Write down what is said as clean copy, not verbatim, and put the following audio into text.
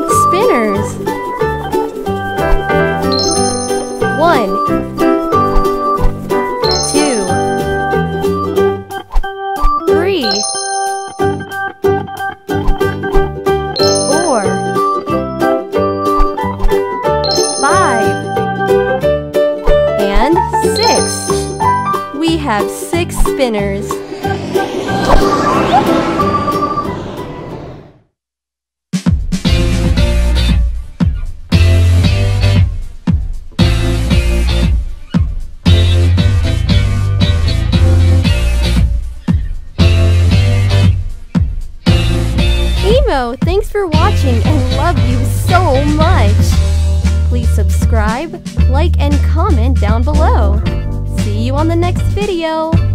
12 spinners. 1, 2, 3, 4, 5, and 6. We have 6 spinners. Thanks for watching and love you so much! Please subscribe, like, and comment down below. See you on the next video!